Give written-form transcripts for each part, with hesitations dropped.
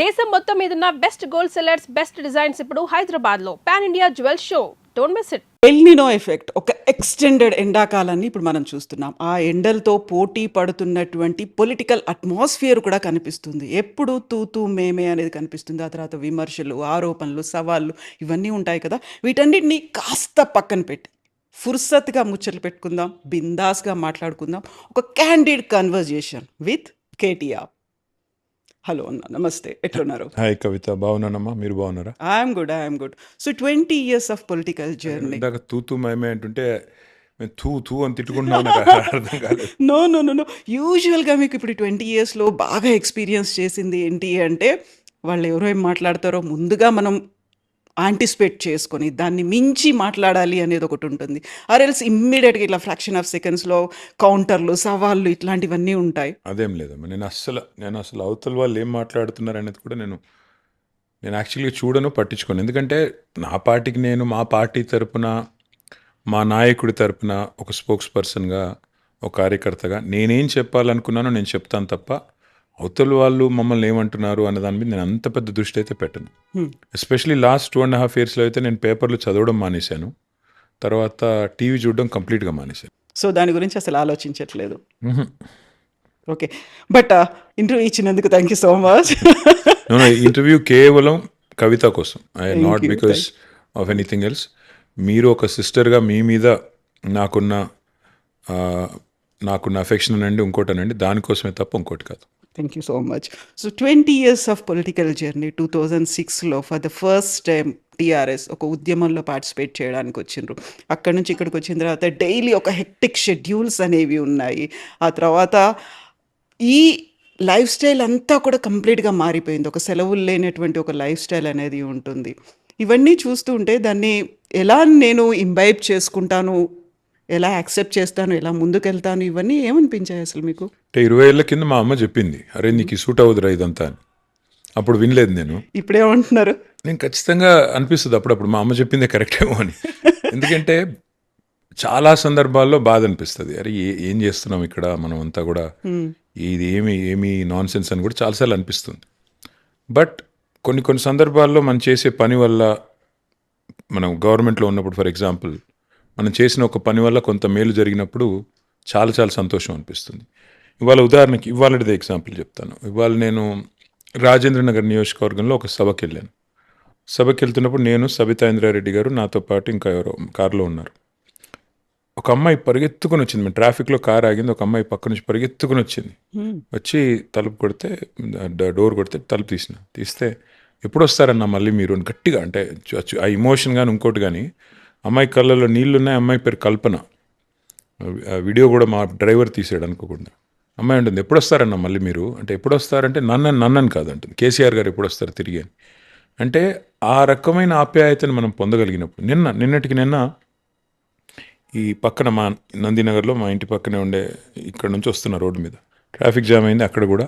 దేశం మొత్తం మీదున్న best gold sellers, best designs ఇప్పుడు హైదరాబాద్ లో pan India jewel show. Don't miss it. El Nino effect, ఒక ఎక్స్టెండెడ్ ఎండాకాలాన్ని ఇప్పుడు మనం చూస్తున్నాం. ఆ ఎండలతో పోటీ పడుతున్నటువంటి పొలిటికల్ అట్మాస్ఫియర్ కూడా కనిపిస్తుంది. ఎప్పుడు తూతూ మేమే అనేది కనిపిస్తుంది. ఆ తర్వాత విమర్శలు, ఆరోపణలు, సవాళ్ళు ఇవన్నీ ఉంటాయి కదా. వీటన్నిటిని కాస్త పక్కన పెట్టి ఫుర్సత్గా ముచ్చట్లు పెట్టుకుందాం, బిందాస్గా మాట్లాడుకుందాం. ఒక candid conversation with KTR. Hello అన్న, నమస్తే, ఎట్లున్నారు? హాయ్ కవిత, బాగున్నానమ్మా, మీరు బాగున్నారా? I'm good. So 20 years of political journey. ఇందాక తూ మేమే అంటుంటే మేము తూ అని తిట్టుకుంటున్నాం, నాకు అర్థం కాలేదు. నో. యూజువల్గా మీకు ఇప్పుడు 20 yearsలో బాగా ఎక్స్పీరియన్స్ చేసింది ఏంటి అంటే, వాళ్ళు ఎవరో ఏం మాట్లాడతారో ముందుగా మనం యాంటిసిపేట్ చేసుకొని దాన్ని మించి మాట్లాడాలి అనేది ఒకటి ఉంటుంది. ఆర్ఎల్స్ ఇమ్మీడియట్గా ఇట్లా ఫ్రాక్షన్ ఆఫ్ సెకండ్స్లో కౌంటర్లు, సవాళ్ళు ఇట్లాంటివన్నీ ఉంటాయి. అదేం లేదమ్మా, నేను అసలు అవతల వాళ్ళు ఏం మాట్లాడుతున్నారు అనేది కూడా నేను యాక్చువల్గా చూడను, పట్టించుకోను. ఎందుకంటే నా పార్టీకి నేను మా పార్టీ తరపున, మా నాయకుడి తరపున ఒక స్పోక్స్ పర్సన్గా, ఒక కార్యకర్తగా నేనేం చెప్పాలనుకున్నానో నేను చెప్తాను తప్ప అవతల వాళ్ళు మమ్మల్ని ఏమంటున్నారు అన్న దాని మీద నేను అంత పెద్ద దృష్టి అయితే పెట్టను. ఎస్పెషలీ లాస్ట్ 2.5 yearsలో అయితే నేను పేపర్లు చదవడం మానేశాను, తర్వాత టీవీ చూడడం కంప్లీట్గా మానేశాను. సో దాని గురించి అసలు ఆలోచించట్లేదు. ఓకే, బట్ ఇంటర్వ్యూ ఇచ్చినందుకు thank you so much. Interview కేవలం కవిత కోసం, not you, because of anything else. మీరు ఒక సిస్టర్గా మీ మీద నాకున్న అఫెక్షన్ అనండి, ఇంకోటనండి, దానికోసమే తప్ప ఇంకోటి కాదు. Thank you so much. So 20 years of political journey. 2006లో for the first time TRS ఒక ఉద్యమంలో పార్టిసిపేట్ చేయడానికి వచ్చిండ్రు. అక్కడి నుంచి ఇక్కడికి వచ్చిన తర్వాత డైలీ ఒక హెక్టిక్ షెడ్యూల్స్ అనేవి ఉన్నాయి. ఆ తర్వాత ఈ లైఫ్ స్టైల్ అంతా కూడా కంప్లీట్గా మారిపోయింది. ఒక సెలవులు లేనటువంటి ఒక లైఫ్ స్టైల్ అనేది ఉంటుంది. ఇవన్నీ చూస్తూ ఉంటే దాన్ని ఎలా నేను ఇంబైబ్ చేసుకుంటాను, ఎలా యాక్సెప్ట్ చేస్తాను, ఎలా ముందుకెళ్తాను, ఇవన్నీ ఏమనిపించాయి అసలు మీకు? అంటే 20 ఏళ్ల కింద మా అమ్మ చెప్పింది, అరే నీకు సూట్ అవ్వదురా ఇదంతా అని. అప్పుడు వినలేదు నేను. ఇప్పుడేమంటున్నారు? నేను ఖచ్చితంగా అనిపిస్తుంది అప్పుడప్పుడు మా అమ్మ చెప్పిందే కరెక్ట్ ఏమో అని. ఎందుకంటే చాలా సందర్భాల్లో బాధ అనిపిస్తుంది, అరే ఏం చేస్తున్నాం ఇక్కడ మనం అంతా కూడా, ఇది ఏమి నాన్ సెన్స్ అని కూడా చాలాసార్లు అనిపిస్తుంది. బట్ కొన్ని సందర్భాల్లో మనం చేసే పని వల్ల, మనం గవర్నమెంట్లో ఉన్నప్పుడు ఫర్ ఎగ్జాంపుల్ మనం చేసిన ఒక పని వల్ల కొంత మేలు జరిగినప్పుడు చాలా సంతోషం అనిపిస్తుంది. ఇవాళ ఉదాహరణకి ఇవాళదే ఎగ్జాంపుల్ చెప్తాను. ఇవాళ నేను రాజేంద్ర నగర్ నియోజకవర్గంలో ఒక సభకి వెళ్ళాను. సభకి వెళ్తున్నప్పుడు నేను, సబితా ఇంద్రారెడ్డి గారు, నాతో పాటు ఇంకా ఎవరో కారులో ఉన్నారు. ఒక అమ్మాయి పరిగెత్తుకుని వచ్చింది, మేము ట్రాఫిక్లో కారు ఆగింది, ఒక అమ్మాయి పక్క నుంచి పరిగెత్తుకుని వచ్చింది. వచ్చి తలుపు కొడితే, డోర్ కొడితే తలుపు తీస్తే ఎప్పుడు వస్తారన్నా మళ్ళీ మీరు అని గట్టిగా, అంటే ఆ ఇమోషన్ కానీ ఇంకోటి కానీ, అమ్మాయి కళ్ళలో నీళ్లున్నాయి. అమ్మాయి పేరు కల్పన. వీడియో కూడా మా డ్రైవర్ తీసాడు అనుకోకుండా. అమ్మాయి ఉంటుంది, ఎప్పుడు వస్తారన్నా మళ్ళీ మీరు అంటే, ఎప్పుడు వస్తారంటే నన్నని కాదు అంటుంది, కేసీఆర్ గారు ఎప్పుడు వస్తారు తిరిగి అని. అంటే ఆ రకమైన ఆప్యాయతను మనం పొందగలిగినప్పుడు, నిన్నటికి ఈ పక్కన మా నందినగర్లో, మా ఇంటి పక్కనే ఉండే, ఇక్కడ నుంచి వస్తున్న రోడ్డు మీద ట్రాఫిక్ జామ్ అయింది. అక్కడ కూడా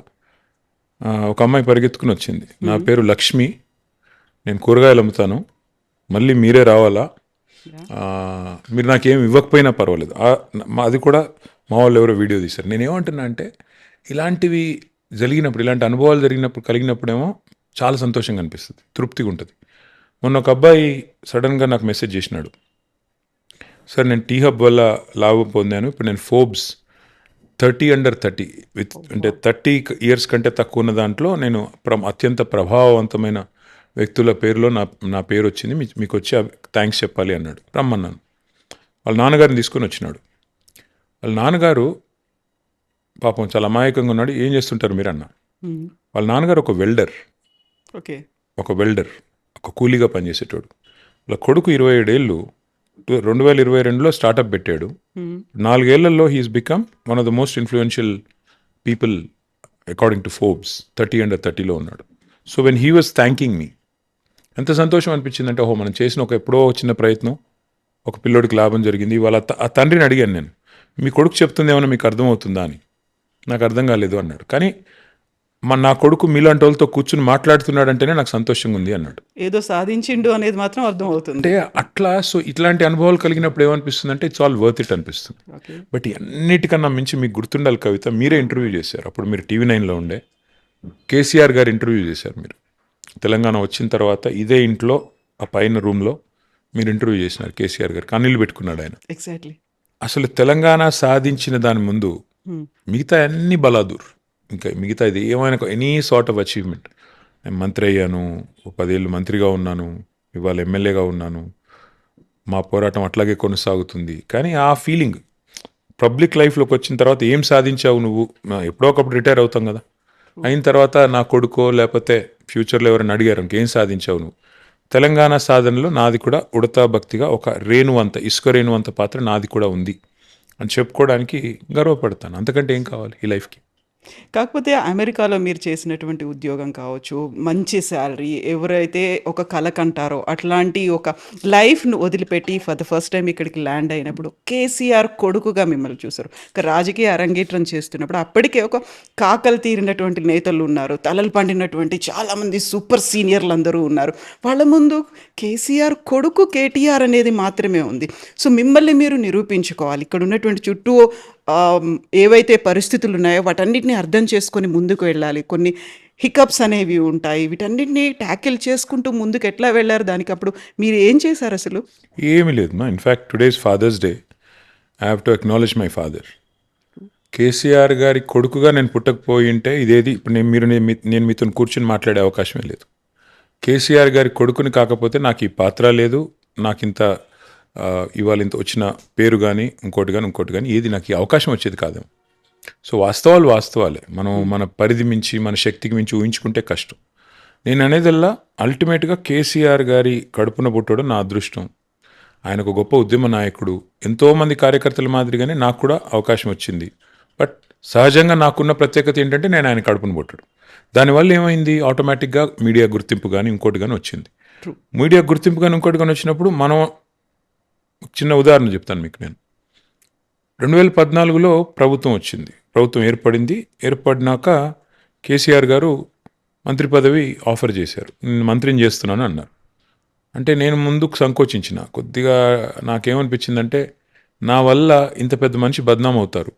ఒక అమ్మాయి పరిగెత్తుకుని వచ్చింది, నా పేరు లక్ష్మి, నేను కూరగాయలు అమ్ముతాను, మళ్ళీ మీరే రావాలా, మీరు నాకేం ఇవ్వకపోయినా పర్వాలేదు. అది కూడా మా వాళ్ళు ఎవరో వీడియో తీశారు. నేనేమంటున్నా అంటే, ఇలాంటివి జరిగినప్పుడు, ఇలాంటి అనుభవాలు కలిగినప్పుడేమో చాలా సంతోషంగా అనిపిస్తుంది, తృప్తిగా ఉంటుంది. మొన్న ఒక అబ్బాయి సడన్గా నాకు మెసేజ్ చేసినాడు, సార్ నేను టీ హబ్ వల్ల లాభం పొందాను, ఇప్పుడు నేను ఫోర్బ్స్ 30 under 30 అంటే 30 years కంటే తక్కువ ఉన్న దాంట్లో నేను అత్యంత ప్రభావవంతమైన వ్యక్తుల పేరులో నా పేరు వచ్చింది, మీకు వచ్చి థ్యాంక్స్ చెప్పాలి అన్నాడు. రమ్మన్నాను. వాళ్ళ నాన్నగారిని తీసుకొని వచ్చినాడు. వాళ్ళ నాన్నగారు పాపం చాలా అమాయకంగా ఉన్నాడు. ఏం చేస్తుంటారు మీరు అన్న? వాళ్ళ నాన్నగారు ఒక వెల్డర్, ఒక కూలీగా పనిచేసేటోడు. వాళ్ళ కొడుకు 27 ఏళ్ళు 2022లో స్టార్టప్ పెట్టాడు. 4 ఏళ్లలో he is become one of the most influential people according to Forbes. 30 under 30లో ఉన్నాడు. So when he was thanking me, ఎంత సంతోషం అనిపించిందంటే, ఓహో మనం చేసిన ఒక ఎప్పుడో చిన్న ప్రయత్నం ఒక పిల్లోడికి లాభం జరిగింది. వాళ్ళ ఆ తండ్రిని అడిగాను నేను, మీ కొడుకు చెప్తుంది ఏమన్నా మీకు అర్థమవుతుందా అని. నాకు అర్థం కాలేదు అన్నాడు. కానీ నా కొడుకు మీలాంటి వాళ్ళతో కూర్చుని మాట్లాడుతున్నాడంటేనే నాకు సంతోషంగా ఉంది అన్నాడు. ఏదో సాధించిండు అనేది మాత్రం అర్థమవుతుంది. అంటే అట్లా, సో ఇట్లాంటి అనుభవాలు కలిగినప్పుడు ఏమనిపిస్తుంది అంటే, ఇట్స్ ఆల్ వర్త్ ఇట్ అనిపిస్తుంది. బట్ అన్నిటికన్నా మించి మీకు గుర్తుండాలి కవిత, మీరే ఇంటర్వ్యూ చేశారు, అప్పుడు మీరు TV9లో ఉండే, కేసీఆర్ గారు ఇంటర్వ్యూ చేశారు మీరు. తెలంగాణ వచ్చిన తర్వాత ఇదే ఇంట్లో ఆ పైన రూమ్లో మీరు ఇంటర్వ్యూ చేసినారు కేసీఆర్ గారు. కన్నీళ్ళు పెట్టుకున్నాడు ఆయన. ఎగ్జాక్ట్లీ. అసలు తెలంగాణ సాధించిన దాని ముందు మిగతా అన్ని బలాదూర్, ఇంకా మిగతా ఇది ఏమైనా ఎనీ సార్ట్ ఆఫ్ అచీవ్మెంట్. నేను మంత్రి అయ్యాను, 10 ఏళ్ళు మంత్రిగా ఉన్నాను, ఇవాళ ఎమ్మెల్యేగా ఉన్నాను, మా పోరాటం అట్లాగే కొనసాగుతుంది. కానీ ఆ ఫీలింగ్ పబ్లిక్ లైఫ్లోకి వచ్చిన తర్వాత ఏం సాధించావు నువ్వు, ఎప్పుడో ఒకప్పుడు రిటైర్ అవుతాం కదా, అయిన తర్వాత నా కొడుకో లేకపోతే ఫ్యూచర్లో ఎవరైనా అడిగారు ఇంకేం సాధించావు నువ్వు, తెలంగాణ సాధనలో నాది కూడా ఉడతా భక్తిగా ఒక రేణువంత, ఇసుక రేణువంత పాత్ర నాది కూడా ఉంది అని చెప్పుకోవడానికి గర్వపడతాను. అంతకంటే ఏం కావాలి ఈ లైఫ్కి. కాకపోతే అమెరికాలో మీరు చేసినటువంటి ఉద్యోగం కావచ్చు, మంచి శాలరీ, ఎవరైతే ఒక కల కంటారో అట్లాంటి ఒక లైఫ్ను వదిలిపెట్టి ఫర్ ద ఫస్ట్ టైం ఇక్కడికి ల్యాండ్ అయినప్పుడు కేసీఆర్ కొడుకుగా మిమ్మల్ని చూశారు. ఒక రాజకీయ అరంగేట్రం చేస్తున్నప్పుడు అప్పటికే ఒక కాకలు తీరినటువంటి నేతలు ఉన్నారు, తలలు పండినటువంటి చాలామంది సూపర్ సీనియర్లు అందరూ ఉన్నారు. వాళ్ళ ముందు కేసీఆర్ కొడుకు కేటీఆర్ అనేది మాత్రమే ఉంది. సో మిమ్మల్ని మీరు నిరూపించుకోవాలి. ఇక్కడ ఉన్నటువంటి చుట్టూ ఏవైతే పరిస్థితులు ఉన్నాయో వాటన్నిటిని అర్థం చేసుకొని ముందుకు వెళ్ళాలి. కొన్ని హికప్స్ అనేవి ఉంటాయి, వీటన్నిటిని ట్యాకిల్ చేసుకుంటూ ముందుకు ఎట్లా వెళ్ళారు, దానికి అప్పుడు మీరు ఏం చేశారు అసలు? ఏమీ లేదు మా. In fact today's Father's Day, I have to acknowledge my father. KCR గారి కొడుకుగా నేను పుట్టకపోయి ఉంటే ఇదేది ఇప్పుడు నేను మీతో కూర్చొని మాట్లాడే అవకాశమే లేదు. కేసీఆర్ గారి కొడుకుని కాకపోతే నాకు ఈ పాత్ర లేదు, నాకు ఇంత ఇవాళ ఇంత వచ్చిన పేరు కానీ ఇంకోటి కానీ ఏది నాకు ఈ అవకాశం వచ్చేది కాదేమో. సో వాస్తవాలు వాస్తవాలే. మనం మన పరిధి మించి మన శక్తికి మించి ఊహించుకుంటే కష్టం. నేను అనేదల్లా అల్టిమేట్గా కేసీఆర్ గారి కడుపున పుట్టడం నా అదృష్టం. ఆయన ఒక గొప్ప ఉద్యమ నాయకుడు, ఎంతోమంది కార్యకర్తల మాదిరిగానే నాకు కూడా అవకాశం వచ్చింది. బట్ సహజంగా నాకున్న ప్రత్యేకత ఏంటంటే నేను ఆయన కడుపున పుట్టడం. దానివల్ల ఏమైంది, ఆటోమేటిక్గా మీడియా గుర్తింపు కానీ ఇంకోటి కానీ వచ్చింది. మీడియా గుర్తింపు కానీ ఇంకోటి కానీ వచ్చినప్పుడు మనం చిన్న ఉదాహరణ చెప్తాను మీకు. నేను 2014లో ప్రభుత్వం వచ్చింది, ప్రభుత్వం ఏర్పడినాక కేసీఆర్ గారు మంత్రి పదవి ఆఫర్ చేశారు, నేను మంత్రిని చేస్తున్నాను అన్నారు. అంటే నేను ముందుకు సంకోచించిన కొద్దిగా. నాకేమనిపించిందంటే నా వల్ల ఇంత పెద్ద మనిషి బద్నాం అవుతారు,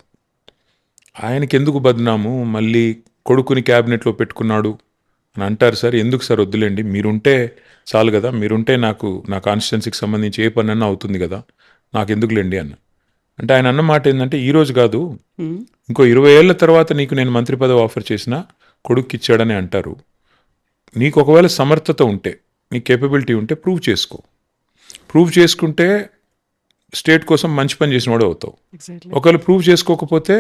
ఆయనకి ఎందుకు బద్నాము, మళ్ళీ కొడుకుని క్యాబినెట్లో పెట్టుకున్నాడు అని అంటారు సార్, ఎందుకు సార్ వద్దులేండి, మీరుంటే చాలు కదా, మీరుంటే నాకు నా కాన్స్టిట్యున్సీకి సంబంధించి ఏ పని అన్నా అవుతుంది కదా, నాకు ఎందుకులేండి అన్న. అంటే ఆయన అన్న మాట ఏంటంటే ఈరోజు కాదు, ఇంకో 20 ఏళ్ల తర్వాత నీకు నేను మంత్రి పదవి ఆఫర్ చేసినా కొడుక్కి ఇచ్చాడని అంటారు. నీకు ఒకవేళ సమర్థత ఉంటే, నీ కేపబిలిటీ ఉంటే ప్రూవ్ చేసుకుంటే స్టేట్ కోసం మంచి పని చేసిన వాడు అవుతావు. ఒకవేళ ప్రూవ్ చేసుకోకపోతే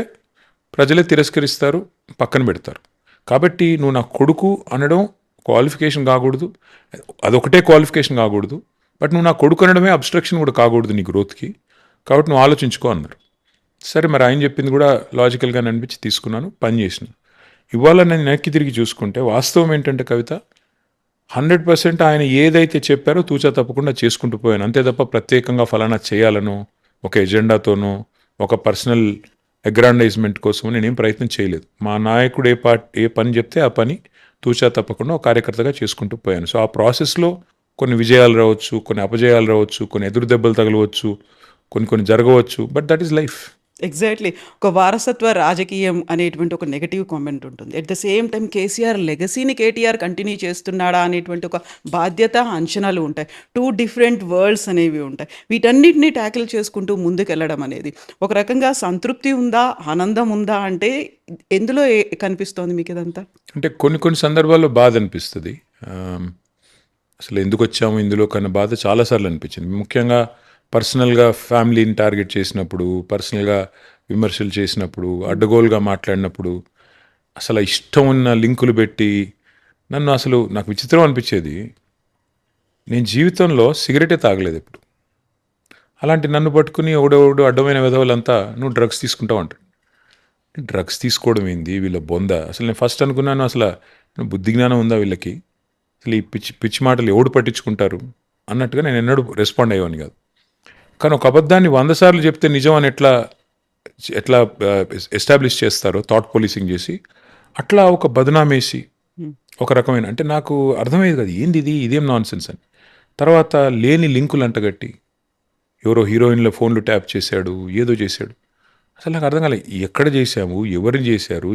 ప్రజలే తిరస్కరిస్తారు, పక్కన పెడతారు. కాబట్టి నువ్వు నా కొడుకు అనడం క్వాలిఫికేషన్ కాకూడదు, అదొకటే క్వాలిఫికేషన్ కాకూడదు, బట్ నువ్వు నా కొడుకు అనడమే అబ్స్ట్రక్షన్ కూడా కాకూడదు నీ గ్రోత్కి. కాబట్టి నువ్వు ఆలోచించుకో అన్నారు. సరే, మరి ఆయన చెప్పింది కూడా లాజికల్గానే అనిపించి తీసుకున్నాను, పని చేసిన. ఇవాళ నేను వెనక్కి తిరిగి చూసుకుంటే వాస్తవం ఏంటంటే కవిత, 100% ఆయన ఏదైతే చెప్పారో తూచా తప్పకుండా చేసుకుంటూ పోయాను. అంతే తప్ప ప్రత్యేకంగా ఫలానా చేయాలనో, ఒక ఎజెండాతోనో, ఒక పర్సనల్ అగ్రాండైజ్మెంట్ కోసం నేనేం ప్రయత్నం చేయలేదు. మా నాయకుడు ఏ పని చెప్తే ఆ పని తూచా తప్పకుండా ఒక కార్యకర్తగా చేసుకుంటూ పోయాను. సో ఆ ప్రాసెస్లో కొన్ని విజయాలు రావచ్చు, కొన్ని అపజయాలు రావచ్చు, కొన్ని ఎదురు దెబ్బలు తగలవచ్చు, కొన్ని జరగవచ్చు, but that is life. Exactly. ఒక వారసత్వ రాజకీయం అనేటువంటి ఒక నెగటివ్ కామెంట్ ఉంటుంది. At the same time KCR లెగసీని కేటీఆర్ కంటిన్యూ చేస్తున్నాడా అనేటువంటి ఒక బాధ్యత, అంచనాలు ఉంటాయి. 2 డిఫరెంట్ వరల్డ్స్ అనేవి ఉంటాయి. వీటన్నిటిని ట్యాకిల్ చేసుకుంటూ ముందుకెళ్ళడం అనేది ఒక రకంగా సంతృప్తి ఉందా, ఆనందం ఉందా అంటే ఎందులో కనిపిస్తోంది మీకు ఇదంతా? అంటే కొన్ని సందర్భాల్లో బాధ అనిపిస్తుంది. అసలు ఎందుకు వచ్చాము ఇందులో కన్నా బాధ చాలాసార్లు అనిపించింది. ముఖ్యంగా పర్సనల్గా ఫ్యామిలీని టార్గెట్ చేసినప్పుడు, పర్సనల్గా విమర్శలు చేసినప్పుడు, అడ్డగోలుగా మాట్లాడినప్పుడు, అసలు ఇష్టం ఉన్న లింకులు పెట్టి నాకు విచిత్రం అనిపించేది. నేను జీవితంలో సిగరెటే తాగలేదు ఎప్పుడు. అలాంటి నన్ను పట్టుకుని ఒకడోడు అడ్డమైన విధవులంతా నువ్వు డ్రగ్స్ తీసుకుంటావు అంటాడు. డ్రగ్స్ తీసుకోవడం ఏంది వీళ్ళ బొంద. అసలు నేను ఫస్ట్ అనుకున్నాను, అసలు బుద్ధి జ్ఞానం ఉందా వీళ్ళకి, అసలు ఈ పిచ్చి మాటలు ఎవడు పట్టించుకుంటారు అన్నట్టుగా నేను ఎన్నడూ రెస్పాండ్ అయ్యేవాని కాదు. కానీ ఒక అబద్ధాన్ని 100 సార్లు చెప్తే నిజం అని ఎట్లా ఎస్టాబ్లిష్ చేస్తారో థాట్ పోలీసింగ్ చేసి, అట్లా ఒక బదనామేసి ఒక రకమైన, అంటే నాకు అర్థమయ్యేది కదా ఏంది ఇదేం నాన్ సెన్స్ అని. తర్వాత లేని లింకులు అంటగట్టి ఎవరో హీరోయిన్ల ఫోన్లు ట్యాప్ చేశాడు, ఏదో చేశాడు. అసలు నాకు అర్థం కాలేదు. ఎక్కడ చేశాము, ఎవరిని చేశారు,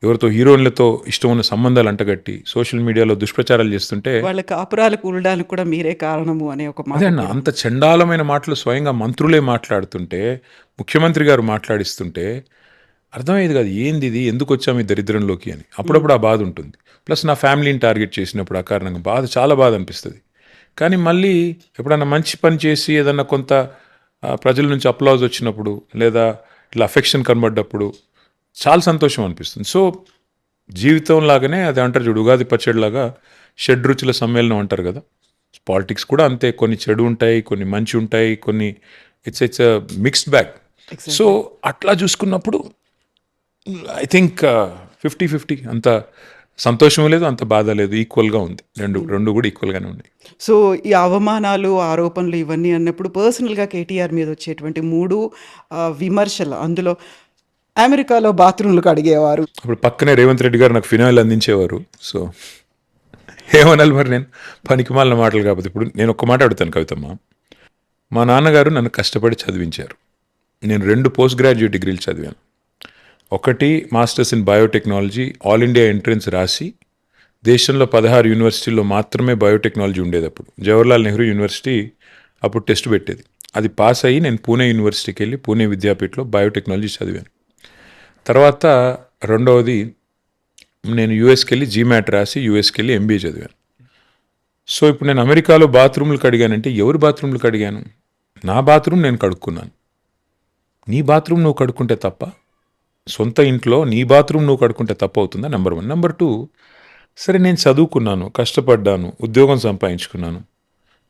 ఎవరితో హీరోయిన్లతో ఇష్టం ఉన్న సంబంధాలు అంటగట్టి సోషల్ మీడియాలో దుష్ప్రచారాలు చేస్తుంటే వాళ్ళ కాపురాలు కూలడానికి కూడా మీరే కారణము అనే ఒక మాట అదే అన్న, అంత చండాలమైన మాటలు స్వయంగా మంత్రులే మాట్లాడుతుంటే, ముఖ్యమంత్రి గారు మాట్లాడిస్తుంటే అర్థమయ్యేది కాదు. ఏంది ఇది, ఎందుకు వచ్చాము ఈ దరిద్రంలోకి అని. అప్పుడప్పుడు ఆ బాధ ఉంటుంది. ప్లస్ నా ఫ్యామిలీని టార్గెట్ చేసినప్పుడు ఆ కారణంగా చాలా బాధ అనిపిస్తుంది. కానీ మళ్ళీ ఎప్పుడన్నా మంచి పని చేసి ఏదన్నా కొంత ప్రజల నుంచి అప్లాజ్ వచ్చినప్పుడు, లేదా ఇట్లా అఫెక్షన్ కనబడ్డప్పుడు చాలా సంతోషం అనిపిస్తుంది. సో జీవితం లాగానే అది అంటారు చూడు, ఉగాది పచ్చడిలాగా షడ్రుచుల సమ్మేళనం అంటారు కదా. పాలిటిక్స్ కూడా అంతే, కొన్ని చెడు ఉంటాయి, కొన్ని మంచి ఉంటాయి, కొన్ని ఇట్స్ మిక్స్డ్ బ్యాగ్. సో అట్లా చూసుకున్నప్పుడు ఐ థింక్ 50-50, అంత సంతోషం లేదు, అంత బాధ లేదు, ఈక్వల్గా ఉంది. రెండు కూడా ఈక్వల్గానే ఉన్నాయి. సో ఈ అవమానాలు, ఆరోపణలు ఇవన్నీ అన్నప్పుడు పర్సనల్గా కేటీఆర్ మీద వచ్చేటువంటి 3 విమర్శలు, అందులో అమెరికాలో బాత్రూమ్లకు అడిగేవారు. అప్పుడు పక్కనే రేవంత్ రెడ్డి గారు నాకు ఫినాయిల్ అందించేవారు. సో ఏమనాలి మరి, నేను పనికిమాలిన మాటలు కాకపోతే. ఇప్పుడు నేను ఒక్క మాట అడుగుతాను కవితమ్మ. మా నాన్నగారు నన్ను కష్టపడి చదివించారు. నేను 2 పోస్ట్ గ్రాడ్యుయేట్ డిగ్రీలు చదివాను. ఒకటి masters in biotechnology, all India entrance రాసి దేశంలో 16 యూనివర్సిటీల్లో మాత్రమే బయోటెక్నాలజీ ఉండేది. అప్పుడు జవహర్లాల్ నెహ్రూ యూనివర్సిటీ అప్పుడు టెస్ట్ పెట్టేది. అది పాస్ అయ్యి నేను పూణే యూనివర్సిటీకి వెళ్ళి పూణే విద్యాపీఠలో బయోటెక్నాలజీ చదివాను. తర్వాత రెండవది నేను యూఎస్కి వెళ్ళి జీమాట్ రాసి యూఎస్కి వెళ్ళి ఎంబీఏ చదివాను. సో ఇప్పుడు నేను అమెరికాలో బాత్రూమ్లు కడిగానంటే ఎవరి బాత్రూమ్లు కడిగాను? నా బాత్రూమ్ నేను కడుక్కున్నాను. నీ బాత్రూమ్ నువ్వు కడుక్కుంటే తప్ప, సొంత ఇంట్లో నీ బాత్రూమ్ నువ్వు కడుక్కుంటే తప్పు అవుతుందా? నెంబర్ 1. నెంబర్ 2, సరే నేను చదువుకున్నాను, కష్టపడ్డాను, ఉద్యోగం సంపాదించుకున్నాను.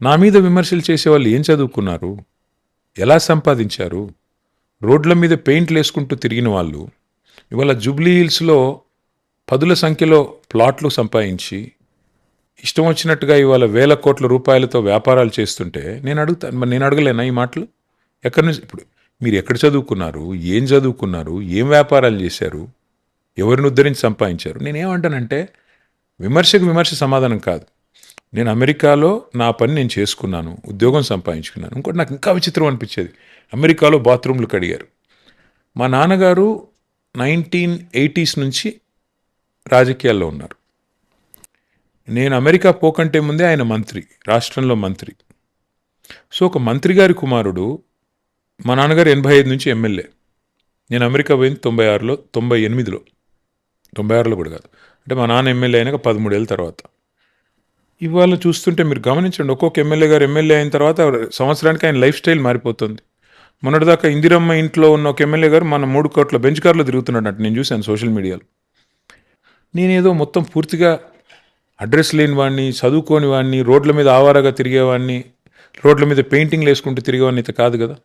నా మీద విమర్శలు చేసేవాళ్ళు ఏం చదువుకున్నారు, ఎలా సంపాదించారు? రోడ్ల మీద పెయింట్లు వేసుకుంటూ తిరిగిన వాళ్ళు ఇవాళ జూబ్లీ హిల్స్లో 10ల సంఖ్యలో ప్లాట్లు సంపాదించి ఇష్టం వచ్చినట్టుగా ఇవాళ వేల కోట్ల రూపాయలతో వ్యాపారాలు చేస్తుంటే నేను అడుగుతాను, మరి నేను అడగలేనా ఈ మాటలు? ఎక్కడి నుంచి? ఇప్పుడు మీరు ఎక్కడ చదువుకున్నారు, ఏం చదువుకున్నారు, ఏం వ్యాపారాలు చేశారు, ఎవరిని ఉద్ధరించి సంపాదించారు? నేనేమంటానంటే విమర్శకు విమర్శ సమాధానం కాదు. నేను అమెరికాలో నా పని నేను చేసుకున్నాను, ఉద్యోగం సంపాదించుకున్నాను. ఇంకోటి నాకు ఇంకా విచిత్రం అనిపించేది, అమెరికాలో బాత్రూమ్లు కడిగారు. మా నాన్నగారు 1980s నుంచి రాజకీయాల్లో ఉన్నారు. నేను అమెరికా పోకంటే ముందే ఆయన మంత్రి, రాష్ట్రంలో మంత్రి. సో ఒక మంత్రి గారి కుమారుడు, మా నాన్నగారు 85 నుంచి ఎమ్మెల్యే. నేను అమెరికా పోయింది 96లో, 98లో, 96లో కూడా కాదు, అంటే మా నాన్న ఎమ్మెల్యే అయినాక 13 ఏళ్ళ తర్వాత. ఇవాళ చూస్తుంటే మీరు గమనించండి, ఒక్కొక్క ఎమ్మెల్యే గారు ఎమ్మెల్యే అయిన తర్వాత సంవత్సరానికి ఆయన లైఫ్ స్టైల్ మారిపోతుంది. మొన్నటిదాకా ఇందిరమ్మ ఇంట్లో ఉన్న ఒక ఎమ్మెల్యే గారు మన 3 కోట్ల బెంచ్ కార్లో తిరుగుతున్నాడు, నేను చూశాను సోషల్ మీడియాలో. నేనేదో మొత్తం పూర్తిగా అడ్రస్ లేని వాడిని, చదువుకోని వాడిని, రోడ్ల మీద ఆవారాగా తిరిగేవాడిని, రోడ్ల మీద పెయింటింగ్లు వేసుకుంటూ తిరిగేవాడిని అయితే కాదు కదా.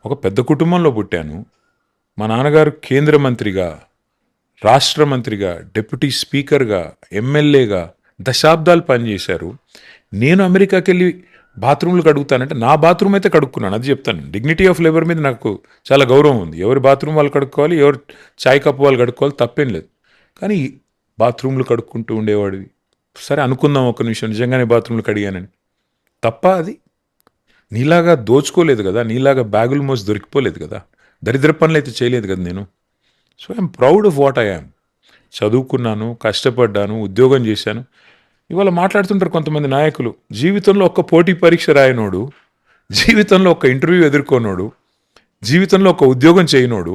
ఒక పెద్ద కుటుంబంలో పుట్టాను. మా నాన్నగారు కేంద్ర మంత్రిగా, రాష్ట్ర మంత్రిగా, డిప్యూటీ స్పీకర్గా, ఎమ్మెల్యేగా దశాబ్దాలు పనిచేశారు. నేను అమెరికాకి వెళ్ళి బాత్రూమ్లు కడుగుతానంటే నా బాత్రూమ్ అయితే కడుక్కున్నాను, అది చెప్తాను. డిగ్నిటీ ఆఫ్ లేబర్ మీద నాకు చాలా గౌరవం ఉంది. ఎవరి బాత్రూమ్ వాళ్ళు కడుక్కోవాలి, ఎవరు చాయ్ కప్పు వాళ్ళు కడుక్కోవాలి, తప్పేం లేదు. కానీ బాత్రూమ్లు కడుక్కుంటూ ఉండేవాడివి. సరే అనుకుందాం ఒక నిమిషం, నిజంగానే బాత్రూమ్లు కడిగానని. తప్ప అది నీలాగా దోచుకోలేదు కదా, నీలాగా బ్యాగులు మోసి దొరికిపోలేదు కదా, దరిద్ర పనులు అయితే చేయలేదు కదా నేను. So I'm proud of what I am. చదువుకున్నాను, కష్టపడ్డాను, ఉద్యోగం చేశాను. ఇవాళ మాట్లాడుతుంటారు కొంతమంది నాయకులు, జీవితంలో ఒక్క పోటీ పరీక్ష రాయనోడు, జీవితంలో ఒక ఇంటర్వ్యూ ఎదుర్కోనోడు, జీవితంలో ఒక ఉద్యోగం చేయనోడు,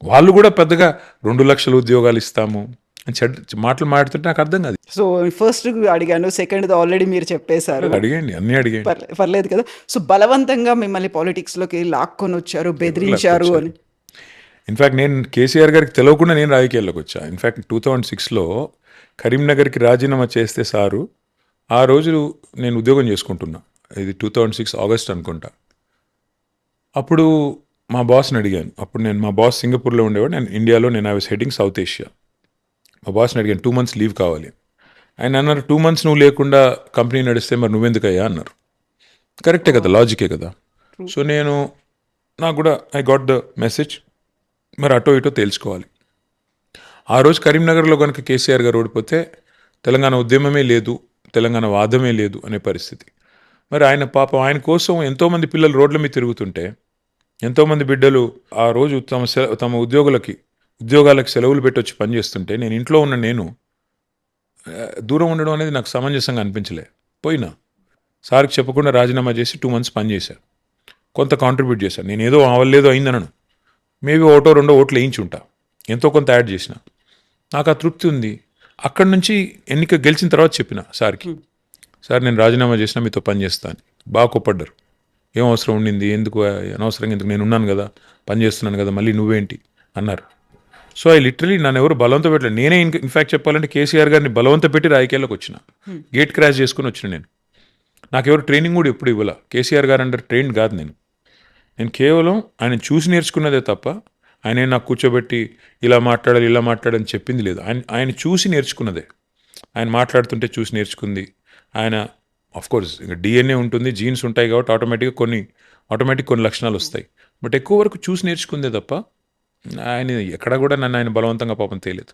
వాళ్ళు కూడా పెద్దగా 2 లక్షల ఉద్యోగాలు ఇస్తాము అని మాటలు మాట్లాడుతుంటే నాకు అర్థం కాదు. సో ఫస్ట్ అడిగాను, సెకండ్ ఆల్రెడీ మీరు చెప్పేశారు. అడిగండి, అన్నీ అడిగండి. పర్లేదు కదా. సో బలవంతంగా మిమ్మల్ని పాలిటిక్స్లోకి లాక్కొని వచ్చారు, బెదిరించారు అని. ఇన్ఫ్యాక్ట్ నేను కేసీఆర్ గారికి తెలియకుండా నేను రాజకీయాల్లోకి వచ్చా. ఇన్ఫ్యాక్ట్ 2006లో కరీంనగర్కి రాజీనామా చేస్తే సారు, ఆ రోజు నేను ఉద్యోగం చేసుకుంటున్నా. ఇది 2006 ఆగస్ట్ అనుకుంటా. అప్పుడు మా బాస్ని అడిగాను. అప్పుడు మా బాస్ సింగపూర్లో ఉండేవాడు, నేను ఇండియాలో, నేను I was heading south Asia. మా బాస్ని అడిగాను 2 months లీవ్ కావాలి. ఆయన అన్నారు 2 months నువ్వు లేకుండా కంపెనీ నడిస్తే మరి నువ్వెందుకయ్యా అన్నారు. కరెక్టే కదా, లాజికే కదా. సో నాకు కూడా ఐ గాట్ ద మెసేజ్, మరి అటో ఇటో తేల్చుకోవాలి. ఆ రోజు కరీంనగర్లో కనుక కేసీఆర్ గారు ఓడిపోతే తెలంగాణ ఉద్యమమే లేదు, తెలంగాణ వాదమే లేదు అనే పరిస్థితి. మరి ఆయన పాపం, ఆయన కోసం ఎంతోమంది పిల్లలు రోడ్ల మీద తిరుగుతుంటే ఎంతోమంది బిడ్డలు ఆ రోజు తమ ఉద్యోగాలకు సెలవులు పెట్టి వచ్చి పనిచేస్తుంటే నేను ఇంట్లో ఉన్న నేను దూరం ఉండడం అనేది నాకు సమంజసంగా అనిపించలే. పోయినా సార్కి చెప్పకుండా రాజీనామా చేసి 2 months పనిచేశాను. కొంత కాంట్రిబ్యూట్ చేశాను. నేను ఏదో అవ్వలేదో అయిందనను, మేబీ 1-2 ఓట్లు వేయించి ఉంటా, ఎంతో కొంత యాడ్ చేసిన. నాకు ఆ తృప్తి ఉంది. అక్కడి నుంచి ఎన్నిక గెలిచిన తర్వాత చెప్పిన సార్కి, సార్ నేను రాజీనామా చేసినా మీతో పని చేస్తాను. బాగా కోప్పడ్డారు. ఏం అవసరం ఉండింది, ఎందుకు అనవసరంగా, ఎందుకు, నేను ఉన్నాను కదా, పని చేస్తున్నాను కదా, మళ్ళీ నువ్వేంటి అన్నారు. సో ఐ లిటరలీ నన్ను ఎవరు బలవంతం పెట్టలేదు. నేనే ఇన్ఫ్యాక్ట్ చెప్పాలంటే కేసీఆర్ గారిని బలవంతం పెట్టి రాజకీయాల్లోకి వచ్చిన. గేట్ క్రాష్ చేసుకుని వచ్చిన నేను. నాకెవరు ట్రైనింగ్ కూడా ఎప్పుడు ఇవ్వాల. కేసీఆర్ గారు అండర్ ట్రైన్ కాదు నేను కేవలం ఆయన చూసి నేర్చుకున్నదే తప్ప ఆయన నాకు కూర్చోబెట్టి ఇలా మాట్లాడని చెప్పింది లేదు. ఆయన చూసి నేర్చుకున్నదే. ఆయన మాట్లాడుతుంటే చూసి నేర్చుకుంది. ఆయన ఆఫ్కోర్స్ ఇంకా డిఎన్ఏ ఉంటుంది, జీన్స్ ఉంటాయి కాబట్టి ఆటోమేటిక్ కొన్ని లక్షణాలు వస్తాయి. బట్ ఎక్కువ వరకు చూసి నేర్చుకుందే తప్ప ఆయన ఎక్కడ కూడా నన్ను ఆయన బలవంతంగా పాపం తేలేదు.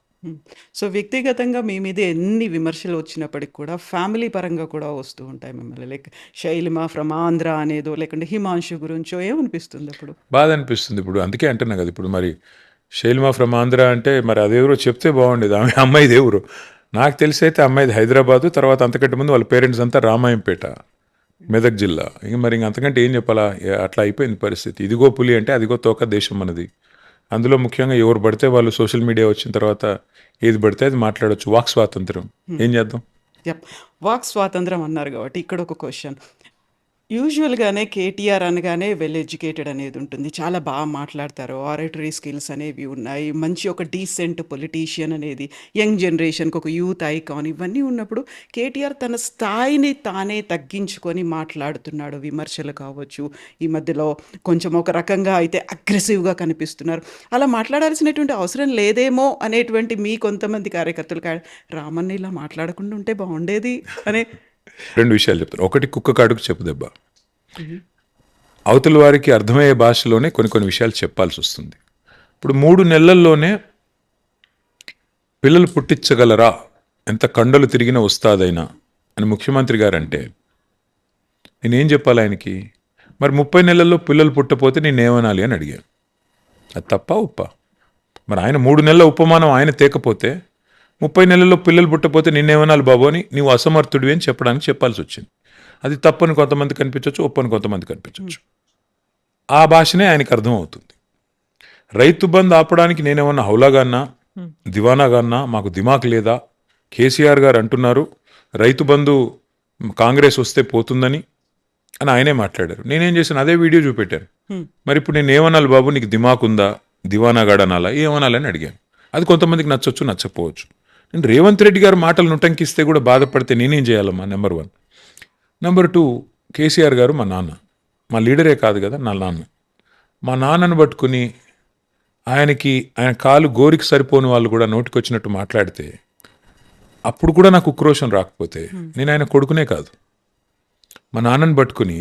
సో వ్యక్తిగతంగా మీ మీద ఎన్ని విమర్శలు వచ్చినప్పటికి కూడా ఫ్యామిలీ పరంగా కూడా వస్తూ ఉంటాయి మిమ్మల్ని, లైక్ శైలిమ ఫ్రమ్ ఆంధ్ర అనేదో, లేకుంటే హిమాంశు గురించో, ఏమనిపిస్తుంది అప్పుడు? బాధ అనిపిస్తుంది. ఇప్పుడు అందుకే అంటున్నా కదా, ఇప్పుడు మరి శైలిమ ఫ్రమ్ ఆంధ్ర అంటే మరి అదెవరో చెప్తే బాగుండేది. ఆమె అమ్మాయిది ఎవరు నాకు తెలిసి అయితే అమ్మాయిది హైదరాబాదు, తర్వాత అంతకంటే ముందు వాళ్ళ పేరెంట్స్ అంతా రామాయంపేట, మెదక్ జిల్లా. ఇంక అంతకంటే ఏం చెప్పాలా, అట్లా అయిపోయింది పరిస్థితి. ఇదిగో పులి అంటే అదిగో తోక దేశం మనది. అందులో ముఖ్యంగా ఎవరు పడితే వాళ్ళు సోషల్ మీడియా వచ్చిన తర్వాత ఏది పడితే అది మాట్లాడవచ్చు. వాక్ స్వాతంత్రం, ఏం చేద్దాం. వాక్ స్వాతంత్రం అన్నారు కాబట్టి ఇక్కడ ఒక క్వశ్చన్. యూజువల్గానే కేటీఆర్ అనగానే వెల్ ఎడ్యుకేటెడ్ అనేది ఉంటుంది, చాలా బాగా మాట్లాడతారు, ఆరేటరీ స్కిల్స్ అనేవి ఉన్నాయి, మంచి ఒక డీసెంట్ పొలిటీషియన్ అనేది, యంగ్ జనరేషన్కి ఒక యూత్ ఐకాన్, ఇవన్నీ ఉన్నప్పుడు కేటీఆర్ తన స్థాయిని తానే తగ్గించుకొని మాట్లాడుతున్నాడు. విమర్శలు కావచ్చు, ఈ మధ్యలో కొంచెం ఒక రకంగా అయితే అగ్రెసివ్గా కనిపిస్తున్నారు. అలా మాట్లాడాల్సినటువంటి అవసరం లేదేమో అనేటువంటి మీ కొంతమంది కార్యకర్తలు రామన్న ఇలా మాట్లాడకుండా ఉంటే బాగుండేది అనే 2 విషయాలు చెప్తాను. ఒకటి, కుక్క కాడుకు చెప్పు దెబ్బ. అవతల వారికి అర్థమయ్యే భాషలోనే కొన్ని విషయాలు చెప్పాల్సి వస్తుంది. ఇప్పుడు 3 నెలల్లోనే పిల్లలు పుట్టించగలరా, ఎంత కండలు తిరిగిన వస్తాదైనా అని ముఖ్యమంత్రి గారు అంటే నేనేం చెప్పాలి ఆయనకి? మరి 30 నెలల్లో పిల్లలు పుట్టపోతే నేనేమనాలి అని అడిగాను. అది తప్ప ఉప్ప? మరి ఆయన 3 నెలల ఉపమానం ఆయన తేకపోతే 30 నెలల్లో పిల్లలు పుట్టపోతే నిన్నేమనాలి బాబు అని నీవు అసమర్థుడివి అని చెప్పాల్సి వచ్చింది. అది తప్పని కొంతమంది కనిపించవచ్చు, ఒప్పని కొంతమంది కనిపించవచ్చు. ఆ భాషనే ఆయనకు అర్థమవుతుంది. రైతు బంద్ ఆపడానికి నేనేమన్నా హౌలాగాన్నా, దివానాగాన్నా, మాకు దిమాక్ లేదా? కేసీఆర్ గారు అంటున్నారు రైతు బంధు కాంగ్రెస్ వస్తే పోతుందని అని ఆయనే మాట్లాడారు. నేనేం చేశాను, అదే వీడియో చూపెట్టాను. మరి ఇప్పుడు నేను ఏమనాలి బాబు, నీకు దిమాక్ ఉందా, దివానాగాడు అనాలా, ఏమనాలని అడిగాను. అది కొంతమందికి నచ్చొచ్చు, నచ్చకపోవచ్చు. నేను రేవంత్ రెడ్డి గారు మాటలు నుటంకిస్తే కూడా బాధపడితే నేనేం చేయాలమ్మా? నెంబర్ 1. నెంబర్ 2, కేసీఆర్ గారు మా నాన్న, మా లీడరే కాదు కదా, నా నాన్న. మా నాన్నను పట్టుకుని ఆయన కాలు గోరికి సరిపోని వాళ్ళు కూడా నోటికొచ్చినట్టు మాట్లాడితే అప్పుడు కూడా నాకు ఉక్రోషం రాకపోతే నేను ఆయన కొడుకునే కాదు. మా నాన్నను పట్టుకుని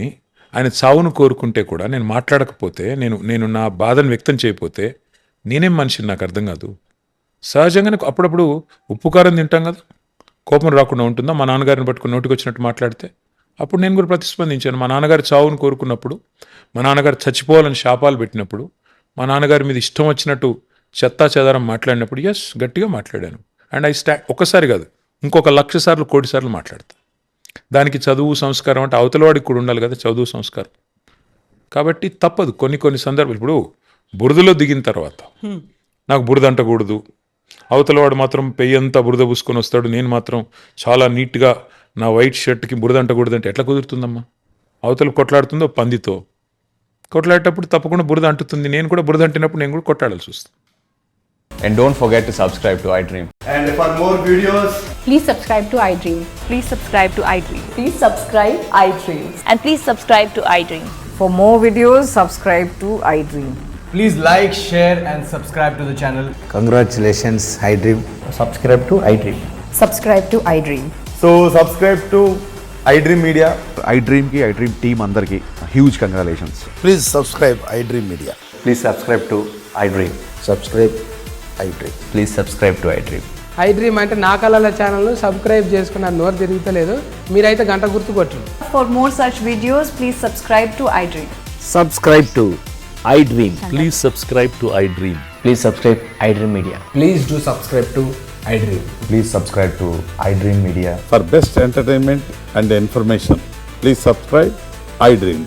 ఆయన చావును కోరుకుంటే కూడా నేను మాట్లాడకపోతే, నేను నా బాధను వ్యక్తం చేయకపోతే నేనేం మనిషిని? నాకు అర్థం కాదు. సహజంగానే అప్పుడప్పుడు ఉప్పు కారం తింటాం కదా, కోపం రాకుండా ఉంటుందా? మా నాన్నగారిని పట్టుకుని నోటికి వచ్చినట్టు మాట్లాడితే అప్పుడు నేను కూడా ప్రతిస్పందించాను. మా నాన్నగారి చావును కోరుకున్నప్పుడు, మా నాన్నగారు చచ్చిపోవాలని శాపాలు పెట్టినప్పుడు, మా నాన్నగారి మీద ఇష్టం వచ్చినట్టు చెత్తా చెదారం మాట్లాడినప్పుడు ఎస్ గట్టిగా మాట్లాడాను. అండ్ ఒక్కసారి కాదు, ఇంకొక 1,00,000 సార్లు, 1,00,000 సార్లు మాట్లాడతాను. దానికి చదువు సంస్కారం అంటే అవతలవాడికి కూడా ఉండాలి కదా చదువు సంస్కారం. కాబట్టి తప్పదు కొన్ని సందర్భాలు. ఇప్పుడు బురదలో దిగిన తర్వాత నాకు బురద అంటకూడదు, అవతలవాడు మాత్రం పెయ్యంతా బురద పూసుకొని వస్తాడు, నేను మాత్రం చాలా నీట్గా నా వైట్ షర్ట్కి బురద అంటకూడదు అంటే ఎట్లా కుదురుతుందమ్మా? అవతల కొట్లాడుతుందో పందితో, కొట్లాడేటప్పుడు తప్పకుండా బురద అంటుతుంది. నేను కూడా బురద అంటినప్పుడు నేను కూడా కొట్లాడాల్సి వస్తుంది. And don't forget to subscribe to iDream. And for more videos, Please subscribe to iDream. Please subscribe to iDream. Please subscribe iDream. And please subscribe to iDream. For more videos, subscribe to iDream. please like, share and subscribe to the channel. Congratulations, iDream. Subscribe to iDream. Subscribe to iDream. So subscribe to iDream Media. iDream team andarki huge congratulations. Please subscribe iDream Media. Please subscribe to iDream. Subscribe iDream. Please subscribe to iDream. iDream అంటే నా కళల ఛానల్ను subscribe చేసుకున్న నోరు తిరుగుతలేదు, మీరైతే గంట గుర్తు కొట్టండి. For more such videos, please subscribe to iDream. Subscribe to iDream. Please subscribe to iDream. Please subscribe iDream Media. Please do subscribe to iDream. Please subscribe to iDream Media. For best entertainment and information, please subscribe iDream.